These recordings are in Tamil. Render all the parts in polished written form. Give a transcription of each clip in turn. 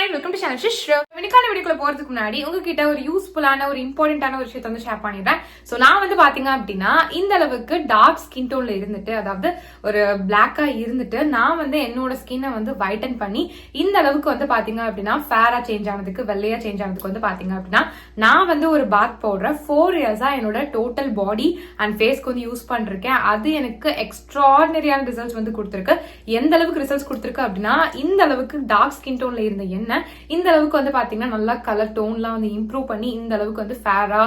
and welcome to channel Shishra. இன்னைக்கான வீடியோக்குள்ள போறதுக்கு முன்னாடி உங்ககிட்ட ஒரு யூஸ்ஃபுல்லான ஒரு இம்பார்ட்டன்டான ஒரு விஷயத்தை வந்து ஷேர் பண்ணிடுறேன். சோ நான் வந்து பாத்தீங்க அப்படின்னா இந்த அளவுக்கு டார்க் ஸ்கின் டோன்ல இருந்துட்டு, அதாவது ஒரு பிளாக்கா இருந்துட்டு நான் வந்து என்னோட ஸ்கின்னை வந்து வைட்டன் பண்ணி இந்த அளவுக்கு வந்து பாத்தீங்க அப்படின்னா ஃபேரா சேஞ்ச் ஆனதுக்கு, வெள்ளையா சேஞ்ச் ஆனதுக்கு வந்து பாத்தீங்க அப்படின்னா நான் வந்து ஒரு பாத் பவுடர் 4 இயர்ஸா என்னோட டோட்டல் பாடி அண்ட் ஃபேஸ்க்கு வந்து யூஸ் பண்ணிருக்கேன். அது எனக்கு எக்ஸ்ட்ராடினரியான ரிசல்ட்ஸ் வந்து கொடுத்துருக்கு. எந்த அளவுக்கு ரிசல்ட்ஸ் கொடுத்துருக்கு அப்படின்னா, இந்த அளவுக்கு டார்க் ஸ்கின் டோன்ல இருந்த எண்ணெய் இந்த அளவுக்கு வந்து பாத்தீங்கன்னா நல்லா கலர் டோன்லாம் வந்து இம்ப்ரூவ் பண்ணி இந்த அளவுக்கு வந்து ஃபேரா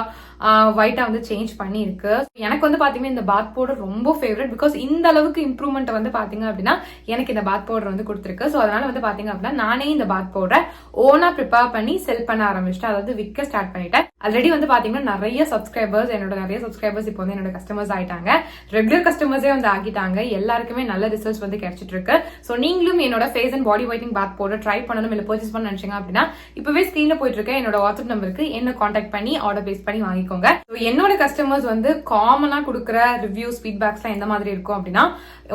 ஒயிட்டா வந்து சேஞ்ச் பண்ணி இருக்கு. எனக்கு வந்து பாத்தீங்கன்னா இந்த பாத் பவுடர் ரொம்ப ஃபேவரட். பிகாஸ் இந்த அளவுக்கு இம்ப்ரூவ்மெண்ட் வந்து பாத்தீங்க அப்படின்னா எனக்கு இந்த பாத் பவுடர் வந்து கொடுத்துருக்கு. ஸோ அதனால வந்து பாத்தீங்க அப்படின்னா நானே இந்த பாத் பவுடரை ஓனா ப்ரிப்பேர் பண்ணி செல் பண்ண ஆரம்பிச்சிட்டேன். அதாவது விற்க ஸ்டார்ட் பண்ணிட்டேன். ஆல்ரெடி வந்து பாத்தீங்கன்னா நிறைய சப்ஸ்கிரைபர்ஸ் இப்போ வந்து என்னோட கஸ்டமர்ஸ் ஆயிட்டாங்க. ரெகுலர் கஸ்டமர்ஸே வந்து ஆகிட்டாங்க. எல்லாருக்குமே நல்ல ரிசல்ட்ஸ் வந்து கிடைச்சிட்டு இருக்கு. ஸோ நீங்களும் என்னோட face and body whitening bath powder try பண்ணணும், இல்ல பர்ச்சேஸ் பண்ண நினைச்சீங்க அப்படின்னா இப்பவே ஸ்கிரீன்ல போயிட்டு இருக்க என்னோட வாட்ஸ்அப் நம்பருக்கு என்ன கான்டாக்ட் பண்ணி ஆர்டர் பேஸ் பண்ணி வாங்கிக்கோங்க. என்னோட கஸ்டமர்ஸ் வந்து காமனா கொடுக்குற ரிவ்யூஸ், ஃபீட்பேக்ஸ் எந்த மாதிரி இருக்கும் அப்படின்னா,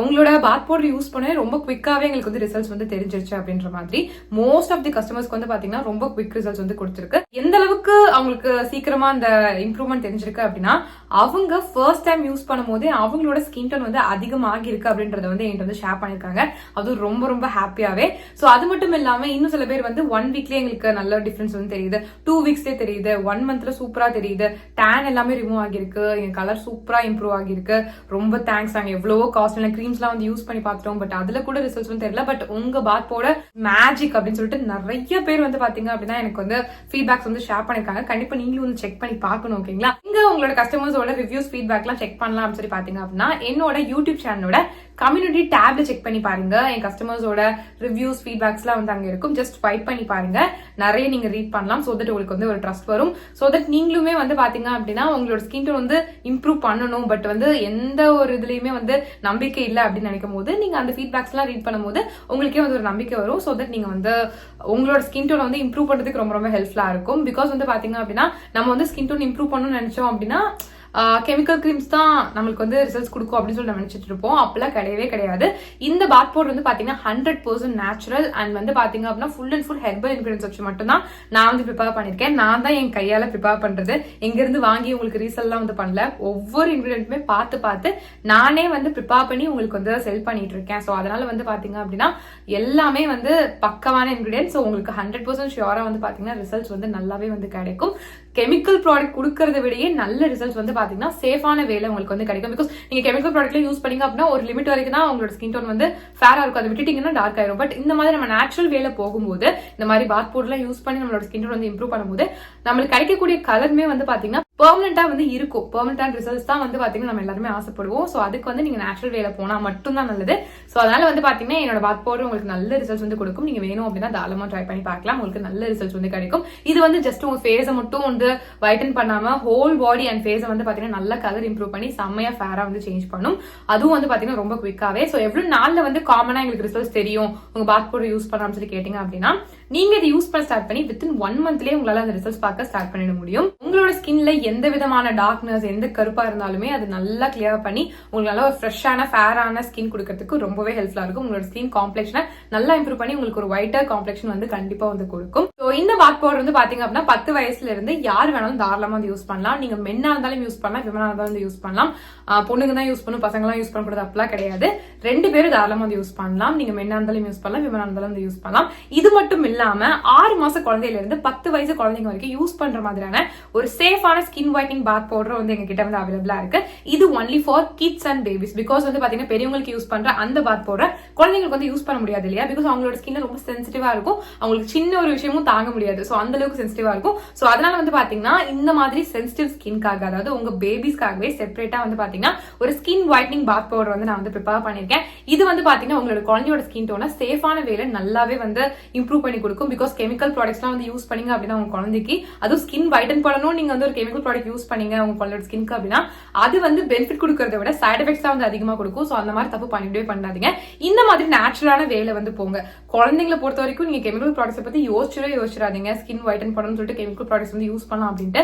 உங்களோட பாத் பவுடர் யூஸ் பண்ண ரொம்ப குவிக்காவே எங்களுக்கு வந்து ரிசல்ட்ஸ் வந்து தெரிஞ்சிருச்சு அப்படின்ற மாதிரி. மோஸ்ட் ஆஃப் தி கஸ்டமர்ஸ்க்கு வந்து பாத்தீங்கன்னா ரொம்ப குவிக் ரிசல்ட்ஸ் வந்து கொடுத்துருக்கு. எந்த அளவுக்கு அவங்களுக்கு சீக்கிரமா அந்த இம்ப்ரூவ்மெண்ட் தெரிஞ்சிருக்கு அப்படின்னா, அவங்க ஃபர்ஸ்ட் டைம் யூஸ் பண்ணும் போதே அவங்களோட ஸ்கின் டோன் வந்து அதிகமாகி இருக்கு அப்படின்றத வந்து என்கிட்ட வந்து ஷேர் பண்ணிருக்காங்க. அது ரொம்ப ரொம்ப ஹாப்பியாவே. சோ அது மட்டும் இல்லாம இன்னும் சில பேர் வந்து 1 வீக்லயே எங்களுக்கு நல்ல டிஃபரன்ஸ் வந்து தெரியுது, 2 வீக்ஸ்லயே தெரியுது, 1 மந்த்ல சூப்பரா தெரியுது, டேன் எல்லாமே ரிமூவ் ஆகிருக்கு, என் கலர் சூப்பரா இம்ப்ரூவ் ஆகிருக்கு, ரொம்ப தேங்க்ஸ். நாங்க எவ்வளவோ காஸ்ட்லியான கிரீம்ஸ் எல்லாம் வந்து யூஸ் பண்ணி பார்த்துட்டோம், பட் அதுல கூட ரிசல்ட்ஸ் வந்து தெரியல. பட் உங்க பாத் பவுடர் மேஜிக் அப்படின்னு சொல்லிட்டு நிறைய பேர் வந்து பாத்தீங்க அப்படின்னா எனக்கு வந்து ஃபீட்பேக்ஸ் வந்து ஷேர் பண்ணிருக்காங்க. கண்டிப்பா நீங்களும் வந்து செக் பண்ணி பார்க்கணும். ஓகேங்களா? இங்க உங்களோட கஸ்டமர்ஸோட ரிவ்யூஸ், ஃபீட்பேக் எல்லாம் செக் பண்ணலாம் அப்படின்னு சொல்லி பாத்தீங்க அப்படின்னா என்னோட யூடியூப் சேனலோட கம்யூனிட்டி டேப்ல செக் பண்ணி பாருங்க. என் கஸ்டமர்ஸோட ரிவ்யூஸ், ஃபீட்பேக்ஸ் எல்லாம் வந்து அங்க இருக்கும். ஜஸ்ட் ஸ்வைப் பண்ணி பாருங்க. நிறைய நீங்க ரீட் பண்ணலாம். சோ தட் உங்களுக்கு வந்து ஒரு ட்ரஸ்ட் வரும். சோ தட் நீங்களுமே வந்து பாத்தீங்க அப்படின்னா உங்களோட ஸ்கின் டோன் வந்து இம்ப்ரூவ் பண்ணணும், பட் வந்து எந்த ஒரு இதுலயுமே வந்து நம்பிக்கை இல்லை அப்படின்னு நினைக்கும் போது நீங்க அந்த ஃபீட்பேக்ஸ் எல்லாம் ரீட் பண்ணும்போது உங்களுக்கே வந்து ஒரு நம்பிக்கை வரும். சோ தட் நீங்க வந்து உங்களோட ஸ்கின் டோன் வந்து இம்ப்ரூவ் பண்றதுக்கு ரொம்ப ரொம்ப ஹெல்ப்ஃபுல்லா இருக்கும். பிகாஸ் வந்து பாத்தீங்க அப்படின்னா நம்ம வந்து ஸ்கின் டோன் இம்ப்ரூவ் பண்ணணும்னு நினைச்சோம் அப்படின்னா கெமிக்கல் கிரீம்ஸ் தான் நம்மளுக்கு வந்து ரிசல்ட்ஸ் கொடுக்கும் அப்படின்னு சொல்லி நினைச்சிட்டு இருப்போம். அப்பெல்லாம் கிடையவே கிடையாது. இந்த பாத் பவுடர் வந்து பாத்தீங்கன்னா 100% நேச்சுரல் அண்ட் வந்து பாத்தீங்க அப்படின்னா full and full herbal ingredients வச்சு மட்டும் தான் நான் வந்து ப்ரிப்பேர் பண்ணிருக்கேன். நான் தான் என் கையால ப்ரிப்பேர் பண்றது. எங்க இருந்து வாங்கி உங்களுக்கு ரீசெல்லாம் வந்து பண்ணல. ஒவ்வொரு இன்கிரிடியன்ட்டுமே பார்த்து நானே வந்து ப்ரிப்பேர் பண்ணி உங்களுக்கு வந்து செல் பண்ணிட்டு இருக்கேன். ஸோ அதனால வந்து பாத்தீங்க அப்படின்னா எல்லாமே வந்து பக்கமான இன்கிரிடியன்ஸ். உங்களுக்கு 100% ஷியோரா வந்து பாத்தீங்கன்னா ரிசல்ட்ஸ் வந்து நல்லாவே வந்து கிடைக்கும். கெமிக்கல் ப்ராடக்ட் கொடுக்கறத விடையே நல்ல ரிசல்ட்ஸ் வந்து பாத்தீங்கன்னா சேஃபான வேலை உங்களுக்கு வந்து கிடைக்கும். பிகாஸ் நீங்க கெமிக்கல் ப்ராடக்ட்ல யூஸ் பண்ணீங்க அப்படின்னா ஒரு லிமிட் வரைக்கும் தான் உங்களோட ஸ்கின் டோன் வந்து ஃபேரா இருக்கும். அதை விட்டுட்டீங்கன்னா டார்க் ஆயிரும். பட் இந்த மாதிரி நம்ம நேச்சுரல் வேலை போகும்போது, இந்த மாதிரி பாத் பவுடர்லாம் யூஸ் பண்ணி நம்மளோட ஸ்கின் டோன் வந்து இம்ப்ரூவ் பண்ணும்போது நம்மளுக்கு கிடைக்கக்கூடிய கலருமே வந்து பாத்தீங்கன்னா பெர்மனண்டா வந்து இருக்கும். பெர்மனன்டான ரிசல்ட்ஸ் தான் வந்து பாத்தீங்கன்னா நம்ம எல்லாருமே ஆசைப்படுவோம். சோ அதுக்கு வந்து நீங்க நேச்சுரல் வேலை போனா மட்டும் தான் நல்லது. சோ அதனால வந்து பாத்தீங்கன்னா என்னோட பாத் பவுடர் உங்களுக்கு நல்ல ரிசல்ட்ஸ் வந்து கொடுக்கும். நீங்க வேணும் அப்படின்னா தாராளமா ட்ரை பண்ணி பார்க்கலாம். உங்களுக்கு நல்ல ரிசல்ட்ஸ் வந்து கிடைக்கும். இது வந்து ஜஸ்ட் உங்க ஃபேஸை மட்டும் வந்து வைட்டன் பண்ணாம ஹோல் பாடி அண்ட் ஃபேஸை வந்து பாத்தீங்கன்னா நல்ல கலர் இம்ப்ரூவ் பண்ணி செம்மையா ஃபேரா வந்து சேஞ்ச் பண்ணும். அதுவும் வந்து பாத்தீங்கன்னா ரொம்ப குவிக்காவே. சோ எவ்வளவு நாள்ல வந்து காமனா எங்களுக்கு ரிசல்ட்ஸ் தெரியும் உங்க பாத் பவுடர் யூஸ் பண்ணாம சொல்லி கேட்டீங்க அப்படின்னா, நீங்க இதை யூஸ் பண்ண ஸ்டார்ட் பண்ணி வித்தின் 1 மந்த்லயே உங்களால அந்த ரிசல்ட்ஸ் பார்க்க ஸ்டார்ட் பண்ணிட முடியும். உங்களோட ஸ்கின்ல எந்த விதமான டார்க்னஸ், எந்த கருப்பா இருந்தாலுமே அது நல்லா கிளியர் பண்ணி உங்களுக்கு நல்ல ஒரு ஃப்ரெஷ்ஷான ஃபேரான ஸ்கின் கொடுக்கறதுக்கு ரொம்பவே ஹெல்ப்ஃபுல்லா இருக்கும். உங்களோட ஸ்கின் காம்ப்ளெக்ஷனை நல்லா இம்ப்ரூவ் பண்ணி உங்களுக்கு ஒரு ஒயிட்டர் காம்ப்ளெக்ஷன் வந்து கண்டிப்பா வந்து கொடுக்கும். ஸோ இந்த பாத் பவுடர் வந்து பாத்தீங்க அப்படின்னா 10 வயசுல இருந்து யார் வேணாலும் தாராளமா வந்து யூஸ் பண்ணலாம். நீங்க மென்னா இருந்தாலும் யூஸ் பண்ணலாம், விமனா இருந்தாலும் வந்து யூஸ் பண்ணலாம். பொண்ணுங்க தான் யூஸ் பண்ணும், பசங்க எல்லாம் யூஸ் பண்ணக்கூடாது அப்படிலாம் கிடையாது. 2 பேரும் தாராளமா வந்து யூஸ் பண்ணலாம். நீங்க மென்னா இருந்தாலும் யூஸ் பண்ணலாம், விமனா இருந்தாலும் வந்து யூஸ் பண்ணலாம். இது மட்டும் இல்லாம 6 மாச குழந்தையில இருந்து 10 வயசு குழந்தைங்க வரைக்கும் யூஸ் பண்ற மாதிரியான ஒரு சேஃபான ஸ்கின் ஒயிட்னிங் பாத் பவுடர் வந்து எங்க கிட்ட வந்து அவைலபிளா இருக்கு. இது only for kids and babies. Because வந்து பாத்தீங்கன்னா பெரியவங்களுக்கு யூஸ் பண்ற அந்த பாத் பவுடர் குழந்தைங்களுக்கு வந்து யூஸ் பண்ண முடியாது இல்லையா? பிகாஸ் அவங்களோட ஸ்கின்ல ரொம்ப சென்சிட்டிவா இருக்கும். அவங்களுக்கு சின்ன ஒரு விஷயமும் தாங்க முடியாது. சோ அந்த அளவுக்கு சென்சிட்டிவா இருக்கும். சோ அதனால வந்து பாத்தீங்கன்னா இந்த மாதிரி சென்சிட்டிவ் ஸ்கின்காக, அதாவது உங்க பேபிஸ்க்காகவே செப்பரேட்டா வந்து பாத்தீங்கன்னா ஒரு ஸ்கின் ஒயிட்னிங் பாத் பவுடர் வந்து நான் வந்து ப்ரிப்பேர் பண்ணிருக்கேன். இது வந்து பாத்தீங்கன்னா உங்களோட குழந்தையோட ஸ்கின் டோனை சேஃபான வேலை நல்லாவே வந்து இம்ப்ரூவ் பண்ணி கொடுக்கும். பிகாஸ் கெமிக்கல் ப்ராடக்ட்ஸ்லாம் வந்து யூஸ் பண்ணீங்க அப்படின்னா உங்க குழந்தைக்கு, அதுவும் ஸ்கின் வைட்டன் பண்ணணும் நீங்க வந்து ஒரு கெமிக்கல் ப்ராடக்ட் யூஸ் பண்ணீங்க உங்க குழந்தையோட ஸ்கின்க்கு அப்படின்னா அது வந்து பெனிஃபிட் கொடுக்கறத விட சைட் எஃபெக்ட்ஸ் தான் வந்து அதிகமா கொடுக்கும். சோ அந்த மாதிரி தப்பு பண்ணிட்டே பண்ணாதீங்க. இந்த மாதிரி நேச்சுரலான வேலை வந்து போங்க. குழந்தைங்களை பொறுத்த வரைக்கும் நீங்க கெமிக்கல் ப்ராடக்ட்ஸ் பத்தி யோசிச்சிடாதீங்க. ஸ்கின் ஒயிட்டன் பண்ணணும்னு சொல்லிட்டு கெமிக்கல் ப்ராடக்ட்ஸ் வந்து யூஸ் பண்ணலாம் அப்படின்ட்டு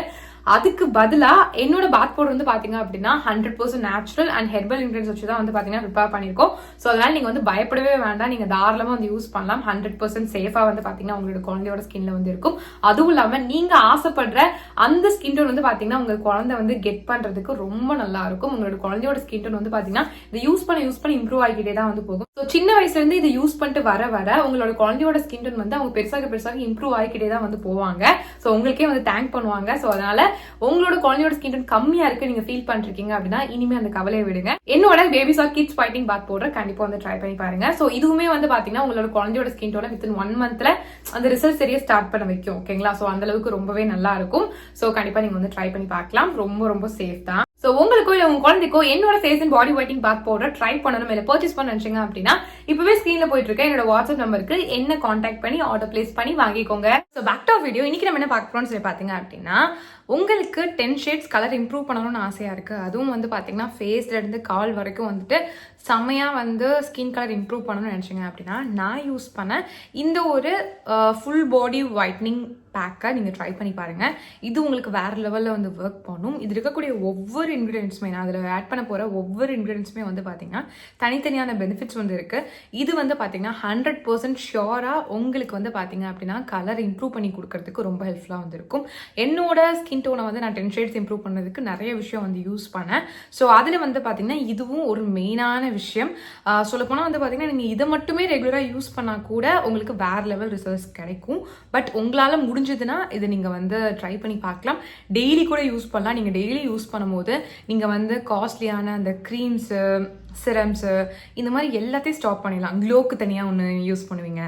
அதுக்கு பதிலா என்னோட பாத் பவுடர் வந்து பாத்தீங்க அப்படின்னா 100% நேச்சுரல் அண்ட் ஹெர்பல் இன்கிரியன்ஸ் வச்சு தான் வந்து பாத்தீங்கன்னா ப்ரிப்பேர் பண்ணிருக்கோம். ஸோ அதனால நீங்க வந்து பயப்படவே வேண்டாம், நீங்க தாராளமா வந்து யூஸ் பண்ணலாம். 100% சேஃபா வந்து பாத்தீங்கன்னா உங்களோட குழந்தையோட ஸ்கின்ல வந்து இருக்கும். அதுவும் இல்லாம நீங்க ஆசைப்படுற அந்த ஸ்கின் டோன் வந்து பாத்தீங்கன்னா உங்க குழந்தை வந்து கெட் பண்றதுக்கு ரொம்ப நல்லா இருக்கும். உங்களோட குழந்தையோட ஸ்கின் டோன் வந்து பாத்தீங்கன்னா இதை யூஸ் பண்ண இம்ப்ரூவ் ஆகிக்கிட்டே தான் வந்து போகும். ஸோ சின்ன வயசுல இருந்து இதை யூஸ் பண்ணிட்டு வர உங்களோட குழந்தையோட ஸ்கின் டோன் வந்து அவங்க பெருசாக இம்ப்ரூவ் ஆகிக்கிட்டே தான் வந்து போவாங்க. ஸோ உங்களுக்கே வந்து தேங்க் பண்ணுவாங்க. ஸோ அதனால உங்களோட குழந்தையோட ஸ்கின் டோன் கம்மியா இருக்கு நீங்க ஃபீல் பண்ணிருக்கீங்க அப்படின்னா இனிமே அந்த கவலையை விடுங்க. என்னோட பேபி சாக் கிட்ஸ் ஃபைட்டிங் பாத் பவுடர் கண்டிப்பா வந்து ட்ரை பண்ணி பாருங்க. ஸோ இதுவுமே வந்து பாத்தீங்கன்னா உங்களோட குழந்தையோட ஸ்கின் டோனை வித்தின் 1 மந்த்ல அந்த ரிசல்ட் சரியா ஸ்டார்ட் பண்ண வைக்கும். ஓகேங்களா? ஸோ அந்த அளவுக்கு ரொம்பவே நல்லா இருக்கும். ஸோ கண்டிப்பா நீங்க வந்து ட்ரை பண்ணி பார்க்கலாம். ரொம்ப ரொம்ப சேஃப் தான். ஸோ உங்களுக்கோ இல்லை உங்க குழந்தைக்கோ என்னோட face and body whitening bath powder try பண்ணணும் இல்லை பர்ச்சேஸ் பண்ண நினைச்சீங்க அப்படின்னா இப்பவே ஸ்கிரீன்ல போயிட்டு இருக்க என்னோட வாட்ஸ்அப் நம்பருக்கு என்ன கான்டாக்ட் பண்ணி ஆர்டர் பிளேஸ் பண்ணி வாங்கிக்கோங்க. So back to video. இன்னைக்கு நம்ம என்ன பார்க்க போறோம்னு சொல்லி பாத்தீங்க அப்படின்னா உங்களுக்கு 10 ஷேட்ஸ் கலர் இம்ப்ரூவ் பண்ணணும்னு ஆசையா இருக்கு. அதுவும் வந்து பாத்தீங்கன்னா ஃபேஸ்ல இருந்து கால் வரைக்கும் வந்துட்டு செம்மையா வந்து ஸ்கின் கலர் இம்ப்ரூவ் பண்ணணும்னு நினைச்சீங்க அப்படின்னா நான் யூஸ் பண்ண இந்த ஒரு ஃபுல் பாடி ஒயிட்னிங் பேக்கை நீங்கள் ட்ரை பண்ணி பாருங்கள். இது உங்களுக்கு வேறு லெவலில் வந்து ஒர்க் பண்ணும். இது இருக்கக்கூடிய ஒவ்வொரு இன்க்ரீடியன்ஸுமே நான் அதில் ஆட் பண்ண போகிற ஒவ்வொரு இன்க்ரீடியன்ஸுமே வந்து பார்த்தீங்கன்னா தனித்தனியான பெனிஃபிட்ஸ் வந்து இருக்குது. இது வந்து பார்த்தீங்கன்னா 100% ஷியோராக உங்களுக்கு வந்து பார்த்தீங்க அப்படின்னா கலர் இம்ப்ரூவ் பண்ணி கொடுக்கறதுக்கு ரொம்ப ஹெல்ப்ஃபுல்லாக வந்து இருக்கும். என்னோட ஸ்கின் டோனை வந்து நான் 10 ஷேட்ஸ் இம்ப்ரூவ் பண்ணதுக்கு நிறைய விஷயம் வந்து யூஸ் பண்ணேன். ஸோ அதில் வந்து பார்த்தீங்கன்னா இதுவும் ஒரு மெயினான விஷயம். சொல்லப்போனால் வந்து பார்த்தீங்கன்னா நீங்கள் இதை மட்டுமே ரெகுலராக யூஸ் பண்ணால் கூட உங்களுக்கு வேறு லெவல் ரிசல்ட்ஸ் கிடைக்கும். பட் உங்களால் முடிஞ்சதுன்னா இதை நீங்கள் வந்து ட்ரை பண்ணி பார்க்கலாம். டெய்லி கூட யூஸ் பண்ணலாம். நீங்கள் டெய்லி யூஸ் பண்ணும்போது நீங்கள் வந்து காஸ்ட்லியான அந்த க்ரீம்ஸு, சிரம்ஸு இந்த மாதிரி எல்லாத்தையும் ஸ்டாப் பண்ணிடலாம். க்ளோக்கு தனியாக ஒன்று யூஸ் பண்ணுவீங்க,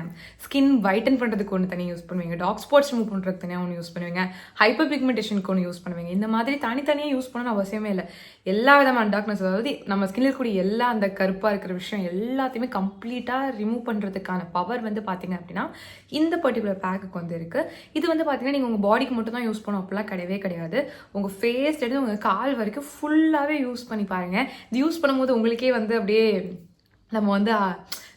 ஸ்கின் வைட்டன் பண்ணுறதுக்கு ஒன்று தனியாக யூஸ் பண்ணுவீங்க, டார்க் ஸ்பாட்ஸ் ரிமூவ் பண்ணுறதுக்கு தனியாக ஒன்று யூஸ் பண்ணுவீங்க, ஹைப்பர் பிக்மெண்டேஷனுக்கு ஒன்று யூஸ் பண்ணுவீங்க. இந்த மாதிரி தனித்தனியாக யூஸ் பண்ணணும்னு அவசியமே இல்லை. எல்லா விதமான டார்க்னஸ், அதாவது நம்ம ஸ்கின்ல இருக்கக்கூடிய எல்லா அந்த கருப்பாக இருக்கிற விஷயம் எல்லாத்தையுமே கம்ப்ளீட்டாக ரிமூவ் பண்ணுறதுக்கான பவர் வந்து பார்த்தீங்க அப்படின்னா இந்த பர்டிகுலர் பேக்குக்கு வந்து இருக்குது. இது வந்து பார்த்தீங்கன்னா நீங்கள் உங்கள் பாடிக்கு மட்டும் தான் யூஸ் பண்ணணும் அப்படிலாம் கிடையவே கிடையாது. உங்கள் ஃபேஸ் எடுத்து உங்கள் கால் வரைக்கும் ஃபுல்லாகவே யூஸ் பண்ணி பாருங்கள். இது யூஸ் பண்ணும்போது உங்களுக்கே வந்து அப்படியே நம்ம வந்து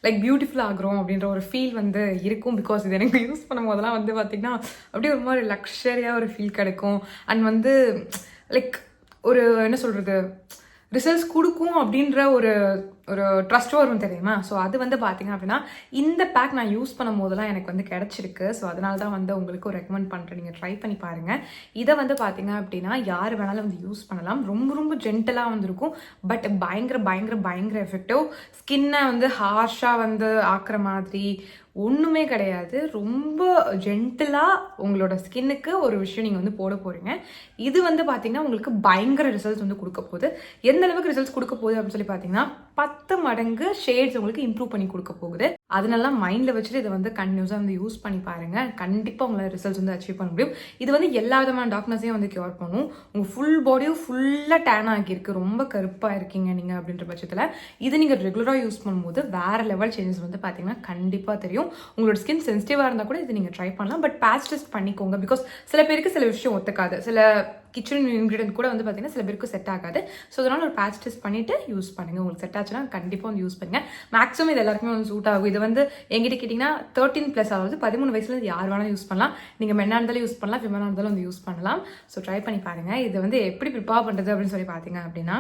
லைக் பியூட்டிஃபுல் ஆகிறோம் அப்படின்ற ஒரு ஃபீல் வந்து இருக்கும். பிகாஸ் இது எனக்கு யூஸ் பண்ணும் போதெல்லாம் வந்து பார்த்திங்கன்னா அப்படியே ஒரு மாதிரி லக்ஸரியாக ஒரு ஃபீல் கிடைக்கும். அண்ட் வந்து லைக் ஒரு என்ன சொல்கிறது ரிசல்ட்ஸ் கொடுக்கும் அப்படின்ற ஒரு ட்ரஸ்ட் வரும் தெரியுமா? ஸோ அது வந்து பார்த்தீங்க அப்படின்னா இந்த பேக் நான் யூஸ் பண்ணும் போதெல்லாம் எனக்கு வந்து கிடச்சிருக்கு. ஸோ அதனால தான் வந்து உங்களுக்கு ரெக்கமெண்ட் பண்ணுறேன். நீங்கள் ட்ரை பண்ணி பாருங்கள். இதை வந்து பார்த்தீங்க அப்படின்னா யார் வேணாலும் வந்து யூஸ் பண்ணலாம். ரொம்ப ரொம்ப ஜென்டலாக வந்துருக்கும். பட் பயங்கர எஃபெக்டிவ். ஸ்கின்னை வந்து ஹார்ஷாக வந்து ஆக்குற மாதிரி ஒன்றுமே கிடையாது. ரொம்ப ஜென்டிலாக உங்களோட ஸ்கின்னுக்கு ஒரு விஷயம் நீங்கள் வந்து போட போகிறீங்க. இது வந்து பார்த்தீங்கன்னா உங்களுக்கு பயங்கர ரிசல்ட்ஸ் வந்து கொடுக்க போகுது. எந்த அளவுக்கு ரிசல்ட்ஸ் கொடுக்க போகுது அப்படின்னு சொல்லி பார்த்தீங்கன்னா 10 மடங்கு ஷேட்ஸ் உங்களுக்கு இம்ப்ரூவ் பண்ணி கொடுக்க போகுது. அதனால மைண்டில் வச்சுட்டு இதை வந்து கண்டினியூஸாக வந்து யூஸ் பண்ணி பாருங்கள். கண்டிப்பாக உங்களால் ரிசல்ட்ஸ் வந்து அச்சீவ் பண்ண முடியும். இது வந்து எல்லா விதமான டார்க்னஸையும் வந்து கியூர் பண்ணும். உங்கள் ஃபுல் பாடியும் ஃபுல்லாக டேன் ஆகியிருக்கு, ரொம்ப கருப்பாக இருக்கீங்க நீங்கள் அப்படின்ற பட்சத்தில் இது நீங்கள் ரெகுலராக யூஸ் பண்ணும்போது வேறு லெவல் சேஞ்சஸ் வந்து பார்த்தீங்கன்னா கண்டிப்பாக தெரியும். உங்களோட ஸ்கின் சென்சிட்டிவாக இருந்தால் கூட இது நீங்கள் ட்ரை பண்ணலாம். பட் பேட்ச் டெஸ்ட் பண்ணிக்கோங்க. பிகாஸ் சில பேருக்கு சில விஷயம் ஒத்துக்காது. சில கிச்சன் இன்க்ரீடியன்ட் கூட வந்து பார்த்தீங்கன்னா சில பேருக்கு செட் ஆகாது. ஸோ அதனால் ஒரு பேட்ச் டெஸ்ட் பண்ணிவிட்டு யூஸ் பண்ணுங்கள். உங்களுக்கு செட் ஆச்சுன்னா கண்டிப்பாக வந்து யூஸ் பண்ணுங்கள். மேக்ஸிமம் இது எல்லாருக்குமே வந்து சூட் ஆகும். இது வந்து எங்கிட்ட கேட்டிங்கன்னா 13+, அதாவது 13 வயசுல இது யார் வேணாலும் யூஸ் பண்ணலாம். நீங்கள் மென்னாக இருந்தாலும் யூஸ் பண்ணலாம், விமனாக இருந்தாலும் வந்து யூஸ் பண்ணலாம். ஸோ ட்ரை பண்ணி பாருங்கள். இது வந்து எப்படி ப்ரிப்பேர் பண்ணுறது அப்படின்னு சொல்லி பார்த்தீங்க அப்படின்னா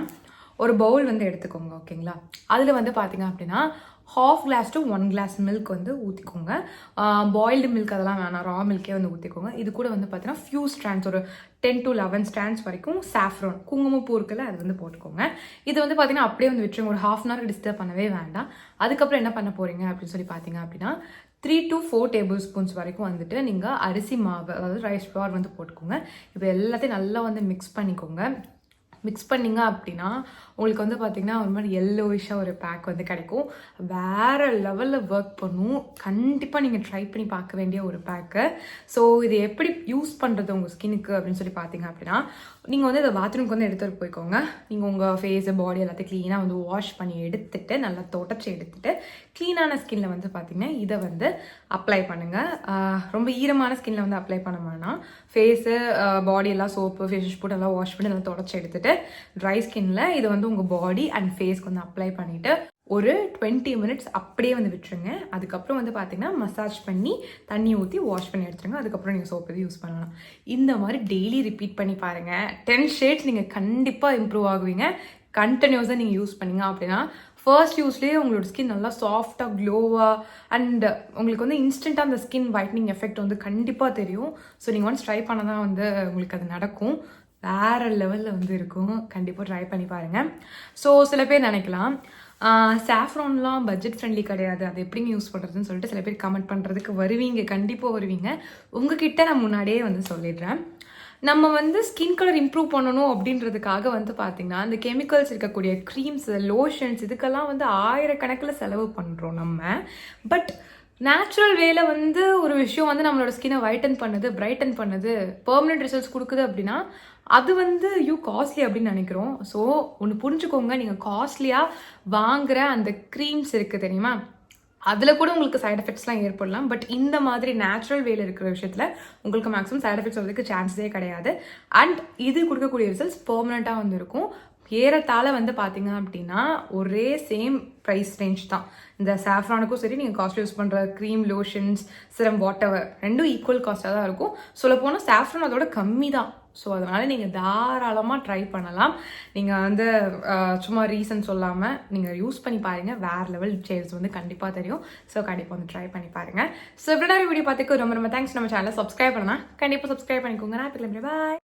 ஒரு பவுல் வந்து எடுத்துக்கோங்க. ஓகேங்களா? அதில் வந்து பார்த்தீங்க அப்படின்னா 1/2 glass to 1 glass மில்க் வந்து ஊற்றிக்கோங்க. பாயில்டு மில்க் அதெல்லாம் வேணாம், ரா மில்கே வந்து ஊற்றிக்கோங்க. இது கூட வந்து பார்த்தீங்கன்னா ஃபியூ ஸ்ட்ராண்ட்ஸ், ஒரு 10 to 11 ஸ்ட்ராண்ட்ஸ் வரைக்கும் சாஃப்ரான், குங்குமப்பூ இருக்குல்ல, அது வந்து போட்டுக்கோங்க. இது வந்து பார்த்தீங்கன்னா அப்படியே வந்து விட்டுருங்க. ஒரு 1/2 hour டிஸ்டர்ப் பண்ணவே வேண்டாம். அதுக்கப்புறம் என்ன பண்ண போகிறீங்க அப்படின்னு சொல்லி பார்த்தீங்க அப்படின்னா 3 to 4 tablespoons வரைக்கும் வந்துட்டு நீங்கள் அரிசி மாவு, அதாவது ரைஸ் ஃப்ளோர் வந்து போட்டுக்கோங்க. இப்போ எல்லாத்தையும் நல்லா வந்து மிக்ஸ் பண்ணிக்கோங்க. மிக்ஸ் பண்ணிங்க அப்படின்னா உங்களுக்கு வந்து பார்த்திங்கன்னா ஒரு மாதிரி எல்லோயிஷாக ஒரு பேக் வந்து கிடைக்கும். வேறு லெவலில் ஒர்க் பண்ணும். கண்டிப்பாக நீங்கள் ட்ரை பண்ணி பார்க்க வேண்டிய ஒரு பேக்கு. ஸோ இது எப்படி யூஸ் பண்ணுறது உங்கள் ஸ்கின்னுக்கு அப்படின்னு சொல்லி பார்த்தீங்க அப்படின்னா நீங்கள் வந்து இதை பாத்ரூம்க்கு வந்து எடுத்துகிட்டு போய்க்கோங்க. நீங்கள் உங்கள் ஃபேஸு, பாடி எல்லாத்தையும் க்ளீனாக வந்து வாஷ் பண்ணி எடுத்துகிட்டு நல்லா தொடச்சி எடுத்துகிட்டு க்ளீனான ஸ்கின்னில் வந்து பார்த்திங்கன்னா இதை வந்து அப்ளை பண்ணுங்கள். ரொம்ப ஈரமான ஸ்கின்னில் வந்து அப்ளை பண்ண வேணாம். ஃபேஸு, பாடி எல்லாம் சோப்பு, ஃபேஸ் போட்டு எல்லாம் வாஷ் பண்ணி நல்லா தொடச்சி எடுத்துகிட்டு ட்ரை ஸ்கின்ல இதை வந்து உங்கள் பாடி அண்ட் ஃபேஸ்க்கு வந்து அப்ளை பண்ணிவிட்டு ஒரு 20 மினிட்ஸ் அப்படியே வந்து விட்டுருங்க. அதுக்கப்புறம் வந்து பார்த்தீங்கன்னா மசாஜ் பண்ணி தண்ணி ஊற்றி வாஷ் பண்ணி எடுத்துருங்க. அதுக்கப்புறம் நீங்கள் சோப் எது யூஸ் பண்ணலாம். இந்த மாதிரி டெய்லி ரிப்பீட் பண்ணி பாருங்கள். 10 ஷேட்ஸ் நீங்கள் கண்டிப்பாக இம்ப்ரூவ் ஆகுவீங்க. கண்டினியூஸாக நீங்கள் யூஸ் பண்ணீங்க அப்படின்னா ஃபர்ஸ்ட் யூஸ்லேயே உங்களோட ஸ்கின் நல்லா சாஃப்டாக க்ளோவாக அண்ட் உங்களுக்கு வந்து இன்ஸ்டண்ட்டாக அந்த ஸ்கின் வைட்னிங் எஃபெக்ட் வந்து கண்டிப்பாக தெரியும். ஸோ நீங்கள் ஒன்ஸ் ட்ரை பண்ண தான் வந்து உங்களுக்கு அது நடக்கும். வேறு லெவலில் வந்து இருக்கும். கண்டிப்பாக ட்ரை பண்ணி பாருங்கள். ஸோ சில பேர் நினைக்கலாம் சாஃப்ரான்லாம் பட்ஜெட் ஃப்ரெண்ட்லி கிடையாது, அது எப்படிங்க யூஸ் பண்ணுறதுன்னு சொல்லிட்டு சில பேர் கமெண்ட் பண்ணுறதுக்கு வருவீங்க. கண்டிப்பாக வருவீங்க. உங்ககிட்ட நான் முன்னாடியே வந்து சொல்லிடுறேன். நம்ம வந்து ஸ்கின் கலர் இம்ப்ரூவ் பண்ணணும் அப்படின்றதுக்காக வந்து பார்த்திங்கன்னா இந்த கெமிக்கல்ஸ் இருக்கக்கூடிய க்ரீம்ஸ், லோஷன்ஸ் இதுக்கெல்லாம் வந்து 1000 கணக்கில் செலவு பண்ணுறோம் நம்ம. பட் நேச்சுரல் வேல வந்து ஒரு விஷயம் வந்து நம்மளோட ஸ்கின்னை வைட்டன் பண்ணுது, பிரைட்டன் பண்ணுது, பெர்மனெண்ட் ரிசல்ட்ஸ் கொடுக்குது அப்படின்னா அது வந்து காஸ்ட்லி அப்படின்னு நினைக்கிறோம். ஸோ ஒன்று புரிஞ்சுக்கோங்க, நீங்கள் காஸ்ட்லியாக வாங்குகிற அந்த க்ரீம்ஸ் இருக்குது தெரியுமா, அதில் கூட உங்களுக்கு சைட் எஃபெக்ட்ஸ்லாம் ஏற்படலாம். பட் இந்த மாதிரி நேச்சுரல் வேல இருக்கிற விஷயத்தில் உங்களுக்கு மேக்ஸிமம் சைட் எஃபெக்ட்ஸ் வரதுக்கு சான்ஸே கிடையாது. அண்ட் இது கொடுக்கக்கூடிய ரிசல்ட்ஸ் பெர்மனெண்ட்டாக வந்து இருக்கும். ஏறத்தாழ வந்து பார்த்தீங்க அப்படின்னா ஒரே சேம் ப்ரைஸ் ரேஞ்ச் தான். இந்த சாஃப்ரானுக்கும் சரி, நீங்கள் காஸ்ட் யூஸ் பண்ணுற க்ரீம், லோஷன்ஸ், சிரம், வாட் எவர் ரெண்டும் ஈக்குவல் காஸ்ட்டாக தான் இருக்கும். சொல்லப்போனால் சாஃப்ரான் அதோட கம்மி தான். ஸோ அதனால் நீங்கள் தாராளமாக ட்ரை பண்ணலாம். நீங்கள் வந்து சும்மா ரீசன் சொல்லாமல் நீங்கள் யூஸ் பண்ணி பாருங்கள். வேறு லெவல் சேஞ்ச் வந்து கண்டிப்பாக தெரியும். ஸோ கண்டிப்பாக வந்து ட்ரை பண்ணி பாருங்கள். ஸோ இப்படி வீடியோ பார்த்துக்கு ரொம்ப ரொம்ப தேங்க்ஸ். நம்ம சேனலை சப்ஸ்கிரைப் பண்ணலாம், கண்டிப்பாக சப்ஸ்கிரைப் பண்ணிக்கோங்க. நான் இப்போ பாய்.